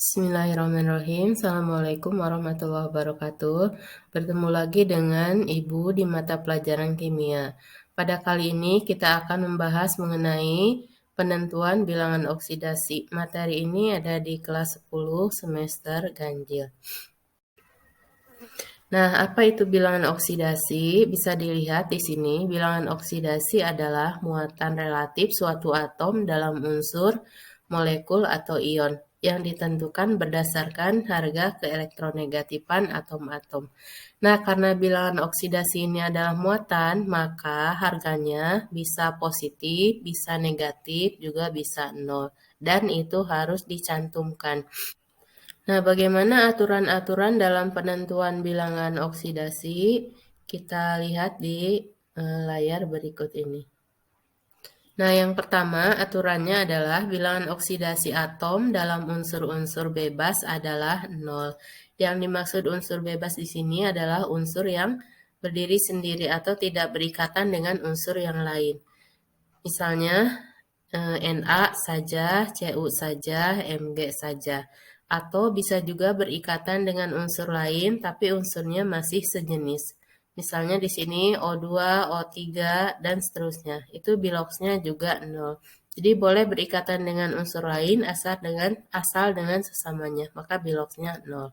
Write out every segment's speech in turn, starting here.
Bismillahirrahmanirrahim. Assalamualaikum warahmatullahi wabarakatuh. Bertemu lagi dengan Ibu di mata pelajaran kimia. Pada kali ini kita akan membahas mengenai penentuan bilangan oksidasi. Materi ini ada di kelas 10 semester ganjil. Nah, apa itu bilangan oksidasi? Bisa dilihat di sini. Bilangan oksidasi adalah muatan relatif suatu atom dalam unsur, molekul, atau ion yang ditentukan berdasarkan harga keelektronegatifan atom-atom. Nah, karena bilangan oksidasi ini adalah muatan, maka harganya bisa positif, bisa negatif, juga bisa nol. Dan itu harus dicantumkan. Nah, bagaimana aturan-aturan dalam penentuan bilangan oksidasi? Kita lihat di layar berikut ini. Nah, yang pertama aturannya adalah bilangan oksidasi atom dalam unsur-unsur bebas adalah 0. Yang dimaksud unsur bebas di sini adalah unsur yang berdiri sendiri atau tidak berikatan dengan unsur yang lain. Misalnya, Na saja, Cu saja, Mg saja. Atau bisa juga berikatan dengan unsur lain, tapi unsurnya masih sejenis. Misalnya di sini O2, O3, dan seterusnya. Itu biloxnya juga 0. Jadi boleh berikatan dengan unsur lain asal dengan sesamanya, maka biloxnya 0.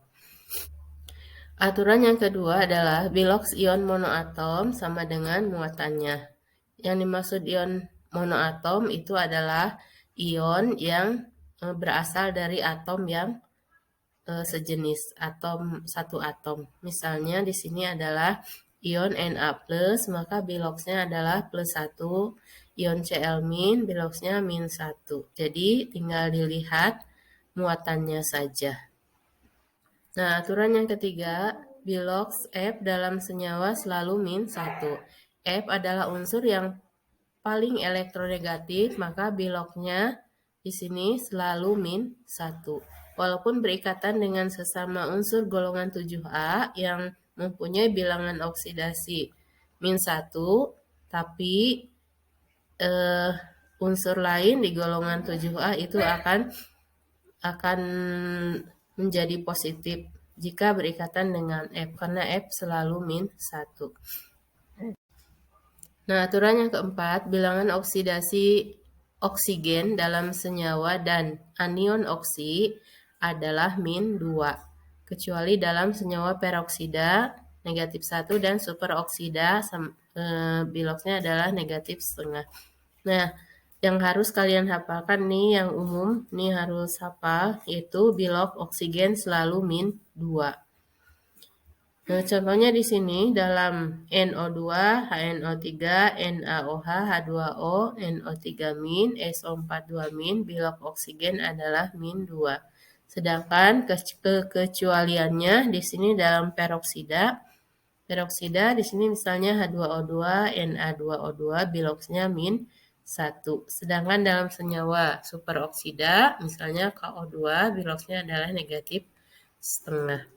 Aturan yang kedua adalah bilox ion monoatom sama dengan muatannya. Yang dimaksud ion monoatom itu adalah ion yang berasal dari atom yang sejenis, satu atom. Misalnya di sini adalah ion Na+, maka biloxnya adalah +1, ion Cl-, biloxnya -1. Jadi tinggal dilihat muatannya saja. Nah, aturan yang ketiga, bilox F dalam senyawa selalu -1. F adalah unsur yang paling elektronegatif, maka biloxnya di sini selalu -1. Walaupun berikatan dengan sesama unsur golongan 7A yang mempunyai bilangan oksidasi -1, tapi unsur lain di golongan 7A itu akan menjadi positif jika berikatan dengan F, karena F selalu -1. Nah, aturan yang keempat, bilangan oksidasi oksigen dalam senyawa dan anion oksi adalah -2, kecuali dalam senyawa peroksida -1 dan superoksida biloxnya adalah -1/2. Nah, yang harus kalian hafalkan nih, yang umum nih harus hafal, yaitu bilox oksigen selalu -2. Nah, contohnya di sini dalam NO2, HNO3, NaOH, H2O, NO3-, SO42-, bilox oksigen adalah -2. Sedangkan kekecualiannya di sini dalam peroksida di sini misalnya H2O2, Na2O2, biloxnya -1. Sedangkan dalam senyawa superoksida, misalnya KO2, biloxnya adalah -1/2.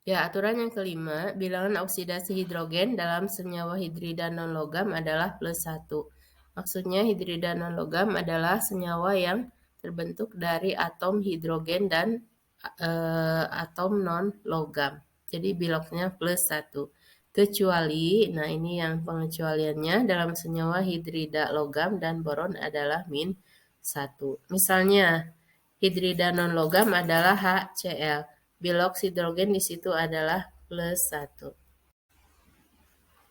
Ya, aturan yang kelima, bilangan oksidasi hidrogen dalam senyawa hidrida non-logam adalah +1. Maksudnya hidrida non-logam adalah senyawa yang terbentuk dari atom hidrogen dan atom non-logam. Jadi biloxnya +1. Kecuali, nah ini yang pengecualiannya, dalam senyawa hidrida logam dan boron adalah -1. Misalnya, hidrida non-logam adalah HCl. Bilox hidrogen di situ adalah +1.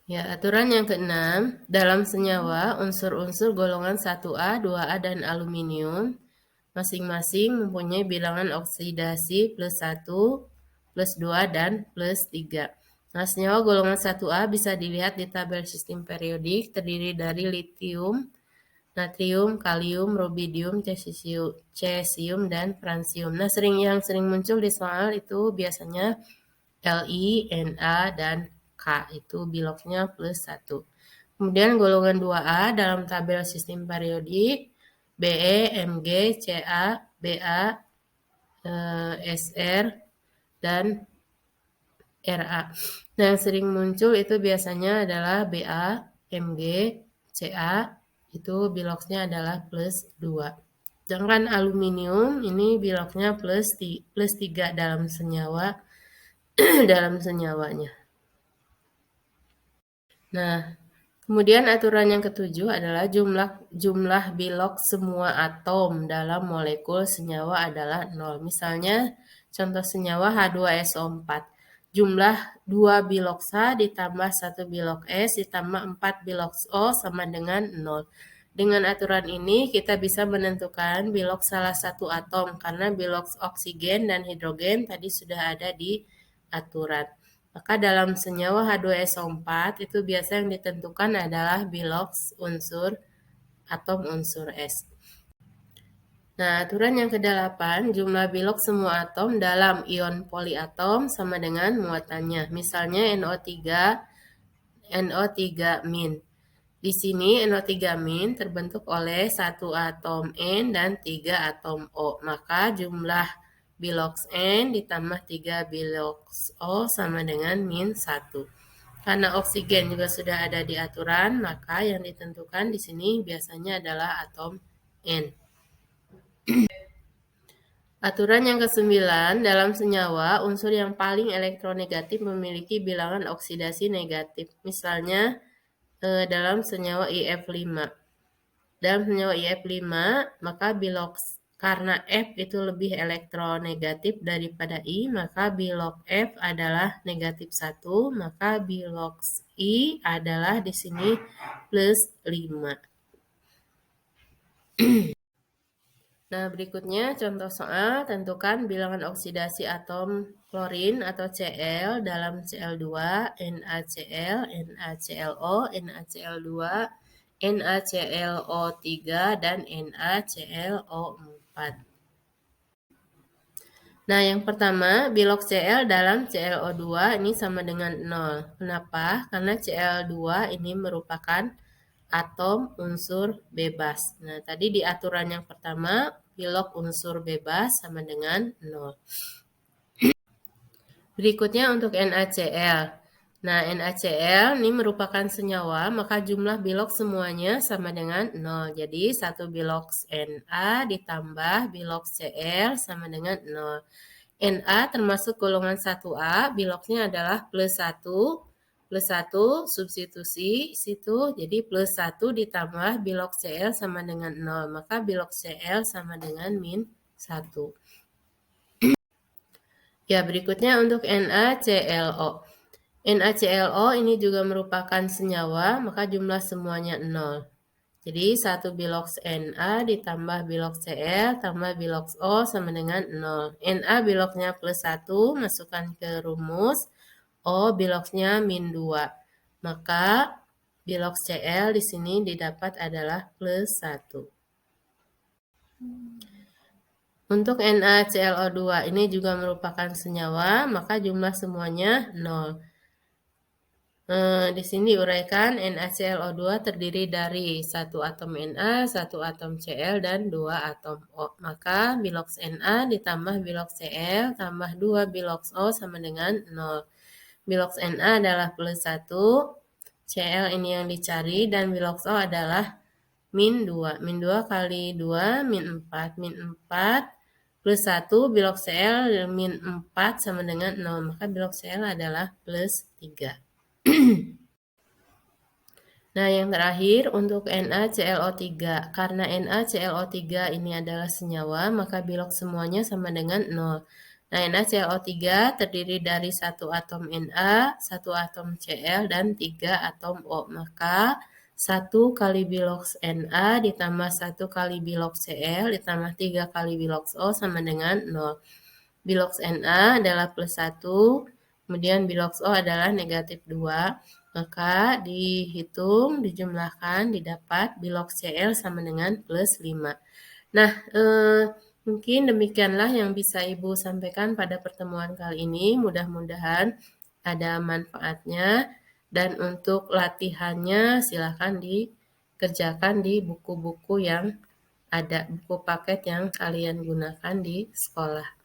Ya, aturan yang keenam, dalam senyawa unsur-unsur golongan 1A, 2A, dan aluminium masing-masing mempunyai bilangan oksidasi +1, +2, dan +3. Nah, senyawa golongan 1A bisa dilihat di tabel sistem periodik, terdiri dari litium, natrium, kalium, rubidium, cesium, dan fransium. Nah, yang sering muncul di soal itu biasanya Li, Na, dan K. Itu biloxnya +1. Kemudian golongan 2A dalam tabel sistem periodik, Be, Mg, Ca, Ba, Sr, dan Ra. Nah, yang sering muncul itu biasanya adalah Ba, Mg, Ca, itu biloxnya adalah +2. Sedangkan aluminium ini biloknya plus 3 dalam senyawa dalam senyawanya. Nah, kemudian aturan yang ketujuh adalah jumlah bilok semua atom dalam molekul senyawa adalah 0. Misalnya contoh senyawa H2SO4. Jumlah 2 bilok H ditambah 1 bilok S ditambah 4 bilok O sama dengan 0. Dengan aturan ini kita bisa menentukan bilok salah satu atom karena bilok oksigen dan hidrogen tadi sudah ada di aturan. Maka dalam senyawa H2SO4 itu biasa yang ditentukan adalah bilok unsur atom unsur S. Nah, aturan yang ke-8, jumlah bilok semua atom dalam ion poliatom sama dengan muatannya. Misalnya NO3-. Di sini NO3- terbentuk oleh 1 atom N dan 3 atom O. Maka jumlah bilok N ditambah 3 bilok O sama dengan -1. Karena oksigen juga sudah ada di aturan, maka yang ditentukan di sini biasanya adalah atom N. Aturan yang ke-9, dalam senyawa, unsur yang paling elektronegatif memiliki bilangan oksidasi negatif. Misalnya, dalam senyawa IF5. Dalam senyawa IF5, maka bilok karena F itu lebih elektronegatif daripada I, maka bilok F adalah negatif 1, maka bilok I adalah di sini plus 5. Nah, berikutnya contoh soal, tentukan bilangan oksidasi atom klorin atau Cl dalam Cl2, NaCl, NaClO, NaCl2, NaClO3, dan NaClO4. Nah, yang pertama, bilok Cl dalam ClO2 ini sama dengan 0. Kenapa? Karena Cl2 ini merupakan atom unsur bebas. Nah, tadi di aturan yang pertama, bilok unsur bebas sama dengan 0. Berikutnya untuk NaCl. Nah, NaCl ini merupakan senyawa, maka jumlah bilok semuanya sama dengan 0. Jadi, 1 bilok Na ditambah bilok Cl sama dengan 0. Na termasuk golongan 1A, biloknya adalah plus 1. Plus 1, substitusi situ, jadi plus 1 ditambah bilok Cl sama dengan 0. Maka bilok Cl sama dengan -1. Ya, berikutnya untuk NaClO. NaClO ini juga merupakan senyawa, maka jumlah semuanya 0. Jadi 1 bilok Na ditambah bilok Cl tambah bilok O sama dengan 0. Na biloknya plus 1, masukkan ke rumus. O biloknya -2. Maka bilok Cl di sini didapat adalah plus 1. Untuk NaClO2 ini juga merupakan senyawa, maka jumlah semuanya 0. Di sini diuraikan NaClO2 terdiri dari 1 atom Na, 1 atom Cl, dan 2 atom O. Maka bilok Na ditambah bilok Cl tambah 2 bilok O sama dengan 0. Bilok Na adalah plus 1, Cl ini yang dicari, dan bilok O adalah -2. -2 kali 2, -4. -4 plus 1, bilok Cl -4 sama dengan 0. Maka bilok Cl adalah plus 3. Nah, yang terakhir untuk NaClO3. Karena NaClO3 ini adalah senyawa, maka bilok semuanya sama dengan 0. Nah, NaClO3 terdiri dari 1 atom Na, 1 atom Cl, dan 3 atom O. Maka 1 kali bilok Na ditambah 1 kali bilok Cl ditambah 3 kali bilok O sama dengan 0. Bilok Na adalah plus 1, kemudian bilok O adalah negatif 2. Maka dihitung, dijumlahkan, didapat bilok Cl sama dengan plus 5. Nah, mungkin demikianlah yang bisa Ibu sampaikan pada pertemuan kali ini. Mudah-mudahan ada manfaatnya. Dan untuk latihannya silakan dikerjakan di buku-buku yang ada, buku paket yang kalian gunakan di sekolah.